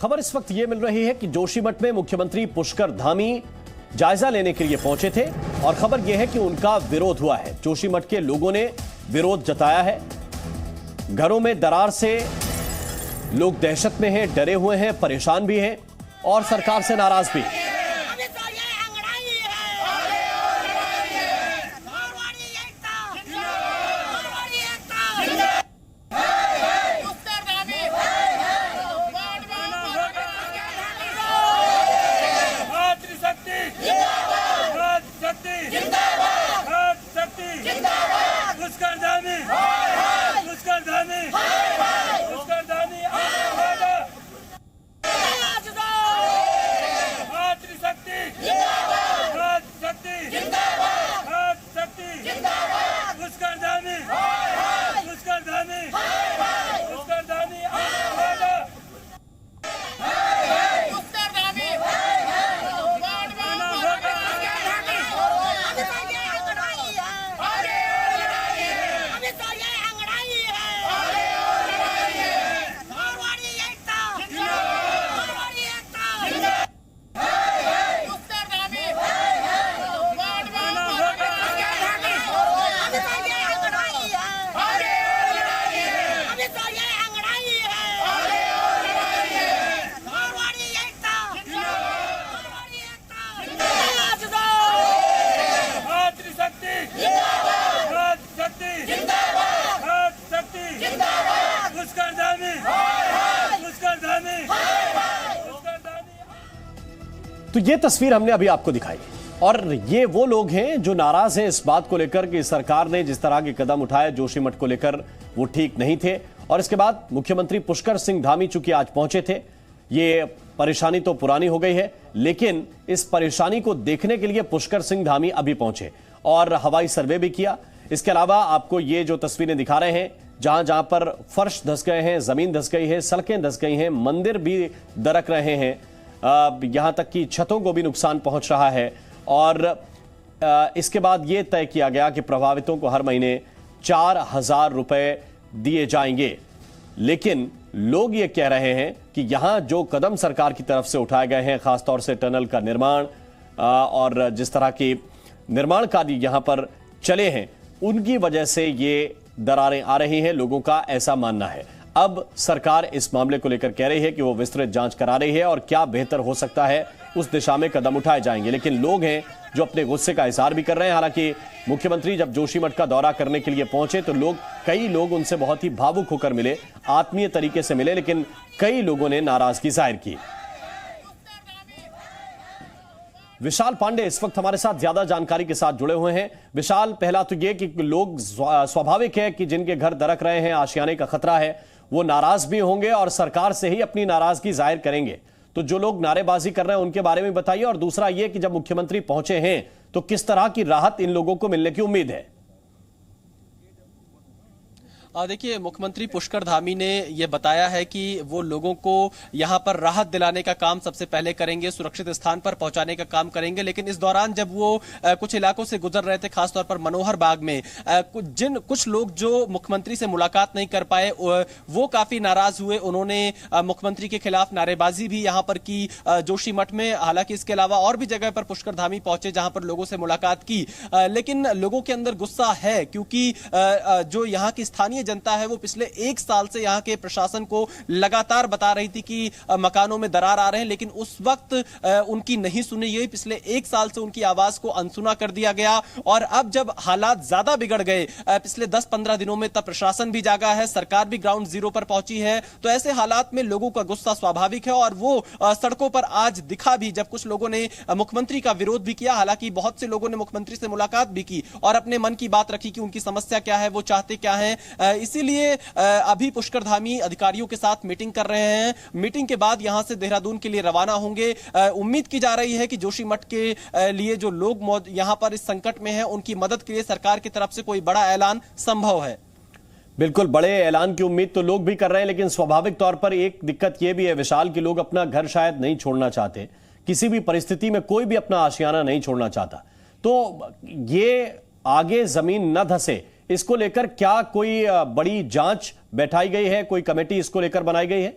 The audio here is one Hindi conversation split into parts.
खबर इस वक्त यह मिल रही है कि जोशीमठ में मुख्यमंत्री पुष्कर धामी जायजा लेने के लिए पहुंचे थे और खबर यह है कि उनका विरोध हुआ है। जोशीमठ के लोगों ने विरोध जताया है। घरों में दरार से लोग दहशत में हैं, डरे हुए हैं, परेशान भी हैं और सरकार से नाराज भी। तो ये तस्वीर हमने अभी आपको दिखाई और ये वो लोग हैं जो नाराज हैं इस बात को लेकर कि सरकार ने जिस तरह के कदम उठाए जोशीमठ को लेकर वो ठीक नहीं थे। और इसके बाद मुख्यमंत्री पुष्कर सिंह धामी चूंकि आज पहुंचे थे, ये परेशानी तो पुरानी हो गई है, लेकिन इस परेशानी को देखने के लिए पुष्कर सिंह धामी अभी पहुंचे और हवाई सर्वे भी किया। इसके अलावा आपको ये जो तस्वीरें दिखा रहे हैं, जहां जहां पर फर्श धंस गए हैं, जमीन धंस गई है, सड़कें धंस गई हैं, मंदिर भी दरक रहे हैं, यहां तक कि छतों को भी नुकसान पहुंच रहा है। और इसके बाद यह तय किया गया कि प्रभावितों को हर महीने 4,000 रुपए दिए जाएंगे। लेकिन लोग ये कह रहे हैं कि यहां जो कदम सरकार की तरफ से उठाए गए हैं, खासतौर से टनल का निर्माण और जिस तरह के निर्माण कार्य यहां पर चले हैं, उनकी वजह से ये दरारें आ रही हैं, लोगों का ऐसा मानना है। अब सरकार इस मामले को लेकर कह रही है कि वो विस्तृत जांच करा रही है और क्या बेहतर हो सकता है उस दिशा में कदम उठाए जाएंगे। लेकिन लोग हैं जो अपने गुस्से का इजहार भी कर रहे हैं। हालांकि मुख्यमंत्री जब जोशीमठ का दौरा करने के लिए पहुंचे तो कई लोग उनसे बहुत ही भावुक होकर मिले, आत्मीय तरीके से मिले, लेकिन कई लोगों ने नाराजगी जाहिर की। विशाल पांडे इस वक्त हमारे साथ ज्यादा जानकारी के साथ जुड़े हुए हैं। विशाल, पहला तो यह कि लोग स्वाभाविक है कि जिनके घर दरक रहे हैं, आशियाने का खतरा है, वो नाराज भी होंगे और सरकार से ही अपनी नाराजगी जाहिर करेंगे। तो जो लोग नारेबाजी कर रहे हैं उनके बारे में बताइए। और दूसरा यह कि जब मुख्यमंत्री पहुंचे हैं तो किस तरह की राहत इन लोगों को मिलने की उम्मीद है? देखिए, मुख्यमंत्री पुष्कर धामी ने यह बताया है कि वो लोगों को यहां पर राहत दिलाने का काम सबसे पहले करेंगे, सुरक्षित स्थान पर पहुंचाने का काम करेंगे। लेकिन इस दौरान जब वो कुछ इलाकों से गुजर रहे थे, खासतौर पर मनोहर बाग में, कुछ लोग जो मुख्यमंत्री से मुलाकात नहीं कर पाए वो काफी नाराज हुए। उन्होंने मुख्यमंत्री के खिलाफ नारेबाजी भी यहां पर की जोशीमठ में। हालांकि इसके अलावा और भी जगह पर पुष्कर धामी पहुंचे जहां पर लोगों से मुलाकात की, लेकिन लोगों के अंदर गुस्सा है क्योंकि जो यहाँ की स्थानीय जनता है वो पिछले 1 साल से यहां के प्रशासन को लगातार बता रही थी कि मकानों में दरार आ रहे हैं, लेकिन उस वक्त उनकी नहीं सुनी गई। पिछले 1 साल से उनकी आवाज को अनसुना कर दिया गया और अब जब हालात ज्यादा बिगड़ गए पिछले 10-15 दिनों में, तब प्रशासन भी जागा है, सरकार भी ग्राउंड जीरो पर पहुंची है। तो ऐसे हालात में लोगों का गुस्सा स्वाभाविक है और वो सड़कों पर आज दिखा भी, जब कुछ लोगों ने मुख्यमंत्री का विरोध भी किया। हालांकि बहुत से लोगों ने मुख्यमंत्री से मुलाकात भी की और अपने मन की बात रखी कि उनकी समस्या क्या है, वो चाहते क्या है। इसीलिए अभी पुष्कर धामी अधिकारियों के साथ मीटिंग कर रहे हैं। मीटिंग के बाद यहां से देहरादून के लिए रवाना होंगे। उम्मीद की जा रही है कि जोशीमठ के लिए जो लोग यहां पर इस संकट में हैं, उनकी मदद के लिए सरकार की तरफ से कोई बड़ा ऐलान संभव है। बिल्कुल, बड़े ऐलान की उम्मीद तो लोग भी कर रहे हैं, लेकिन स्वाभाविक तौर पर एक दिक्कत यह भी है विशाल कि लोग अपना घर शायद नहीं छोड़ना चाहते। किसी भी परिस्थिति में कोई भी अपना आशियाना नहीं छोड़ना चाहता। तो ये आगे जमीन न धंसे, इसको लेकर क्या कोई बड़ी जांच बैठाई गई है? कोई कमेटी इसको लेकर बनाई गई है?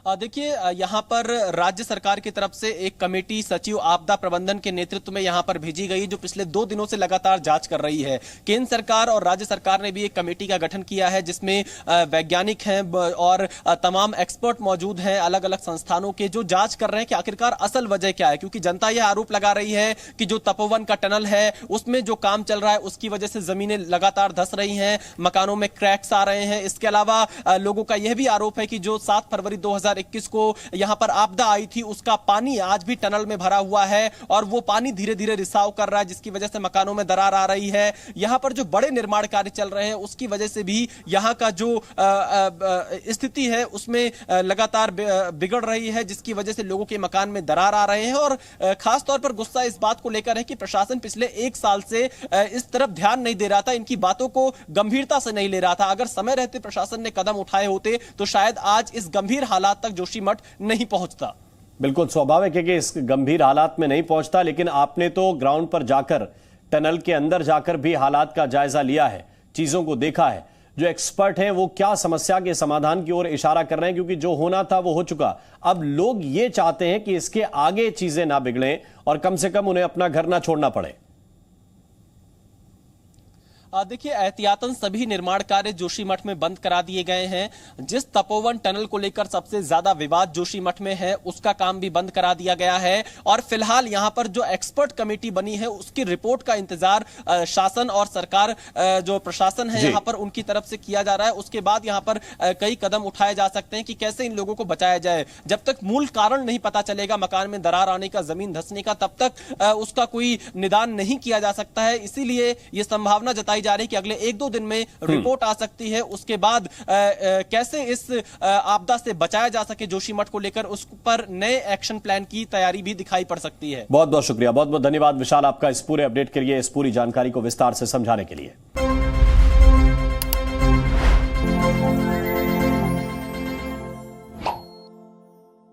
देखिए, यहाँ पर राज्य सरकार की तरफ से एक कमेटी सचिव आपदा प्रबंधन के नेतृत्व में यहाँ पर भेजी गई, जो पिछले 2 दिनों से लगातार जांच कर रही है। केंद्र सरकार और राज्य सरकार ने भी एक कमेटी का गठन किया है, जिसमें वैज्ञानिक हैं और तमाम एक्सपर्ट मौजूद हैं अलग अलग संस्थानों के, जो जांच कर रहे हैं कि आखिरकार असल वजह क्या है। क्योंकि जनता यह आरोप लगा रही है कि जो तपोवन का टनल है उसमें जो काम चल रहा है उसकी वजह से जमीनें लगातार धंस रही हैं, मकानों में क्रैक्स आ रहे हैं। इसके अलावा लोगों का यह भी आरोप है कि जो 7 फरवरी 2021 को यहां पर आपदा आई थी, उसका पानी आज भी टनल में भरा हुआ है और वो पानी धीरे धीरे रिसाव कर रहा है, जिसकी वजह से मकानों में दरार आ रही है। यहां पर जो बड़े निर्माण कार्य चल रहे हैं उसकी वजह से भी यहां का जो स्थिति है उसमें लगातार बिगड़ रही है, जिसकी वजह से लोगों के मकान में दरार आ रहे हैं। और खास तौर पर गुस्सा इस बात को लेकर है कि प्रशासन पिछले 1 साल से इस तरफ ध्यान नहीं दे रहा था, इनकी बातों को गंभीरता से नहीं ले रहा था। अगर समय रहते प्रशासन ने कदम उठाए होते तो शायद आज इस गंभीर हालात तक जोशीमठ नहीं पहुंचता। बिल्कुल स्वाभाविक है कि इस गंभीर हालात में नहीं पहुंचता, लेकिन आपने तो ग्राउंड पर जाकर, टनल के अंदर जाकर भी हालात का जायजा लिया है, चीजों को देखा है। जो एक्सपर्ट हैं वो क्या समस्या के समाधान की ओर इशारा कर रहे हैं, क्योंकि जो होना था वो हो चुका। अब लोग ये चाहते हैं कि इसके आगे चीजें ना बिगड़ें और कम से कम उन्हें अपना घर ना छोड़ना पड़े। देखिए, एहतियातन सभी निर्माण कार्य जोशीमठ में बंद करा दिए गए हैं। जिस तपोवन टनल को लेकर सबसे ज्यादा विवाद जोशीमठ में है उसका काम भी बंद करा दिया गया है और फिलहाल यहां पर जो एक्सपर्ट कमेटी बनी है उसकी रिपोर्ट का इंतजार शासन और सरकार, जो प्रशासन है यहां पर, उनकी तरफ से किया जा रहा है। उसके बाद यहां पर कई कदम उठाए जा सकते हैं कि कैसे इन लोगों को बचाया जाए। जब तक मूल कारण नहीं पता चलेगा मकान में दरार आने का, जमीन धंसने का, तब तक उसका कोई निदान नहीं किया जा सकता है। इसीलिए यह संभावना जताई जा रही है कि अगले 1-2 दिन में रिपोर्ट आ सकती है। उसके बाद कैसे इस आपदा से बचाया जा सके जोशीमठ को लेकर, उस पर नए एक्शन प्लान की तैयारी भी दिखाई पड़ सकती है। बहुत बहुत शुक्रिया, बहुत बहुत धन्यवाद विशाल आपका इस पूरे अपडेट के लिए, इस पूरी जानकारी को विस्तार से समझाने के लिए।